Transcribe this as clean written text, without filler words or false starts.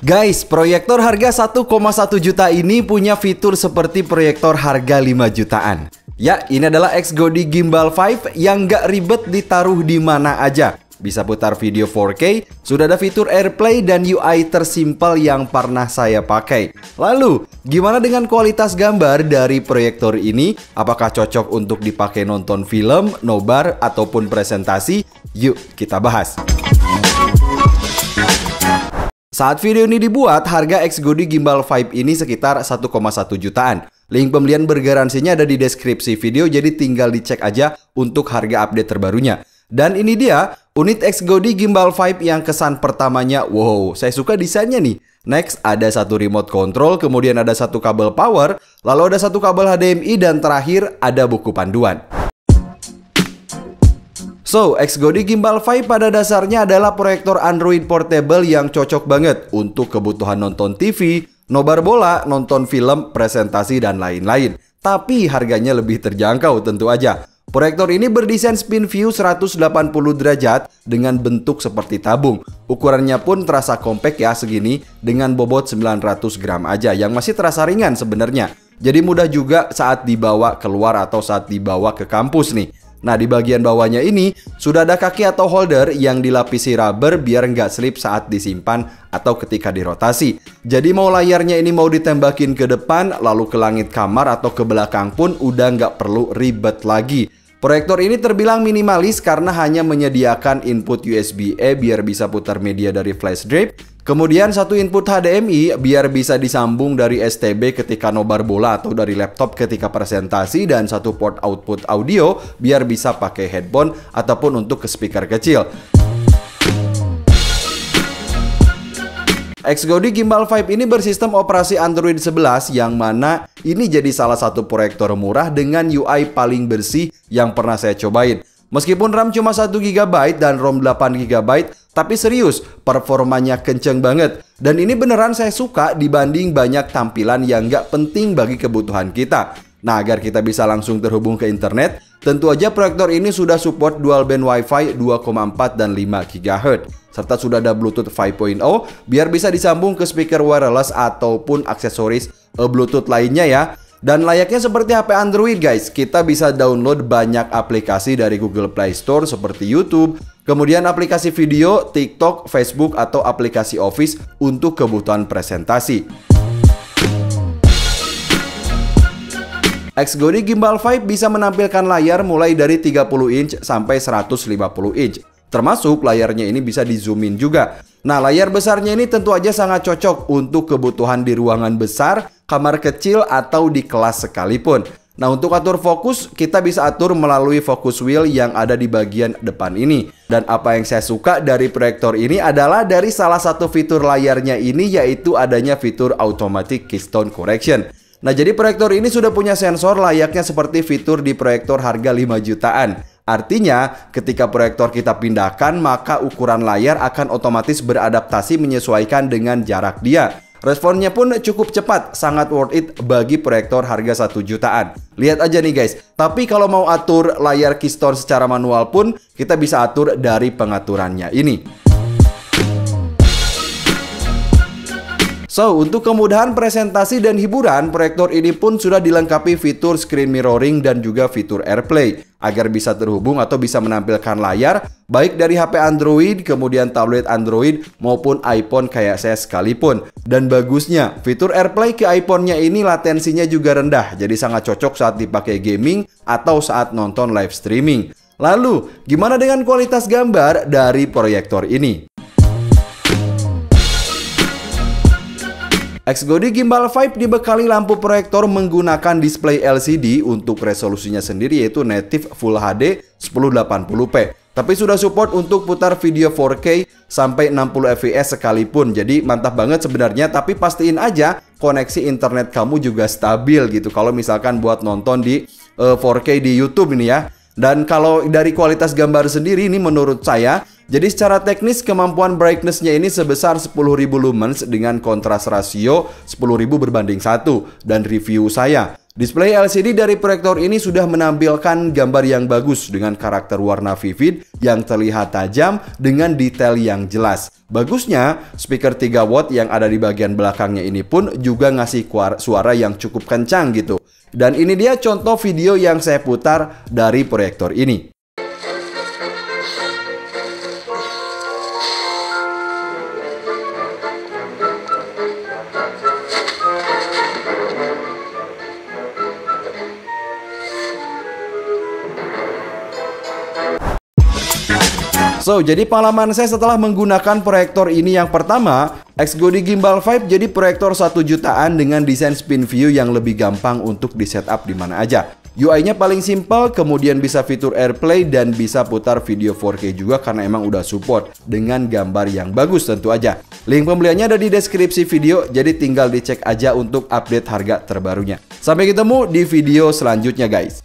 Guys, proyektor harga 1,1 juta ini punya fitur seperti proyektor harga 5 jutaan. Ya, ini adalah XGODI Gimbal 5 yang gak ribet ditaruh di mana aja. Bisa putar video 4K, sudah ada fitur AirPlay dan UI tersimpel yang pernah saya pakai. Lalu, gimana dengan kualitas gambar dari proyektor ini? Apakah cocok untuk dipakai nonton film, nobar, ataupun presentasi? Yuk, kita bahas. Saat video ini dibuat, harga XGODI Gimbal 5 ini sekitar 1,1 jutaan. Link pembelian bergaransinya ada di deskripsi video, jadi tinggal dicek aja untuk harga update terbarunya. Dan ini dia, unit XGODI Gimbal 5 yang kesan pertamanya, wow, saya suka desainnya nih. Next, ada satu remote control, kemudian ada satu kabel power, lalu ada satu kabel HDMI, dan terakhir ada buku panduan. So, XGODI Gimbal 5 pada dasarnya adalah proyektor Android portable yang cocok banget untuk kebutuhan nonton TV, nobar bola, nonton film, presentasi, dan lain-lain. Tapi harganya lebih terjangkau tentu aja. Proyektor ini berdesain spin view 180 derajat dengan bentuk seperti tabung. Ukurannya pun terasa compact ya segini dengan bobot 900 gram aja yang masih terasa ringan sebenarnya. Jadi mudah juga saat dibawa keluar atau saat dibawa ke kampus nih. Nah, di bagian bawahnya ini sudah ada kaki atau holder yang dilapisi rubber biar nggak slip saat disimpan atau ketika dirotasi. Jadi mau layarnya ini mau ditembakin ke depan, lalu ke langit kamar atau ke belakang pun udah nggak perlu ribet lagi. Proyektor ini terbilang minimalis karena hanya menyediakan input USB-A biar bisa putar media dari flash drive. Kemudian satu input HDMI biar bisa disambung dari STB ketika nobar bola atau dari laptop ketika presentasi, dan satu port output audio biar bisa pakai headphone ataupun untuk ke speaker kecil. XGODI Gimbal 5 ini bersistem operasi Android 11 yang mana ini jadi salah satu proyektor murah dengan UI paling bersih yang pernah saya cobain. Meskipun RAM cuma 1 GB dan ROM 8 GB, tapi serius, performanya kenceng banget. Dan ini beneran saya suka dibanding banyak tampilan yang nggak penting bagi kebutuhan kita. Nah, agar kita bisa langsung terhubung ke internet, tentu aja proyektor ini sudah support dual band Wi-Fi 2,4 dan 5 GHz. Serta sudah ada Bluetooth 5.0 biar bisa disambung ke speaker wireless ataupun aksesoris Bluetooth lainnya ya. Dan layaknya seperti HP Android guys, kita bisa download banyak aplikasi dari Google Play Store seperti YouTube, kemudian aplikasi video, TikTok, Facebook, atau aplikasi Office untuk kebutuhan presentasi. XGODI Gimbal 5 bisa menampilkan layar mulai dari 30 inch sampai 150 inch. Termasuk layarnya ini bisa di zoom in juga. Nah, layar besarnya ini tentu aja sangat cocok untuk kebutuhan di ruangan besar, kamar kecil, atau di kelas sekalipun. Nah, untuk atur fokus, kita bisa atur melalui focus wheel yang ada di bagian depan ini. Dan apa yang saya suka dari proyektor ini adalah dari salah satu fitur layarnya ini, yaitu adanya fitur automatic keystone correction. Nah, jadi proyektor ini sudah punya sensor layaknya seperti fitur di proyektor harga 5 jutaan. Artinya, ketika proyektor kita pindahkan, maka ukuran layar akan otomatis beradaptasi menyesuaikan dengan jarak dia. Responnya pun cukup cepat, sangat worth it bagi proyektor harga 1 jutaan. Lihat aja nih guys, tapi kalau mau atur layar keystone secara manual pun, kita bisa atur dari pengaturannya ini. So, untuk kemudahan presentasi dan hiburan, proyektor ini pun sudah dilengkapi fitur screen mirroring dan juga fitur AirPlay agar bisa terhubung atau bisa menampilkan layar baik dari HP Android, kemudian tablet Android maupun iPhone kayak saya sekalipun. Dan bagusnya, fitur AirPlay ke iPhone-nya ini latensinya juga rendah, jadi sangat cocok saat dipakai gaming atau saat nonton live streaming. Lalu, gimana dengan kualitas gambar dari proyektor ini? XGODI Gimbal 5 dibekali lampu proyektor menggunakan display LCD untuk resolusinya sendiri yaitu native Full HD 1080p. Tapi sudah support untuk putar video 4K sampai 60 fps sekalipun. Jadi mantap banget sebenarnya, tapi pastiin aja koneksi internet kamu juga stabil gitu kalau misalkan buat nonton di 4K di YouTube ini ya. Dan kalau dari kualitas gambar sendiri ini menurut saya, jadi secara teknis kemampuan brightness-nya ini sebesar 10.000 lumens dengan kontras rasio 10.000 berbanding 1. Dan review saya, Display LCD dari proyektor ini sudah menampilkan gambar yang bagus dengan karakter warna vivid yang terlihat tajam dengan detail yang jelas. Bagusnya, speaker 3 watt yang ada di bagian belakangnya ini pun juga ngasih suara yang cukup kencang gitu. Dan ini dia contoh video yang saya putar dari proyektor ini. So, jadi pengalaman saya setelah menggunakan proyektor ini yang pertama, XGODI Gimbal 5 jadi proyektor 1 jutaan dengan desain spin view yang lebih gampang untuk di setup di mana aja. UI-nya paling simpel, kemudian bisa fitur AirPlay dan bisa putar video 4K juga karena emang udah support dengan gambar yang bagus tentu aja. Link pembeliannya ada di deskripsi video, jadi tinggal dicek aja untuk update harga terbarunya. Sampai ketemu di video selanjutnya guys.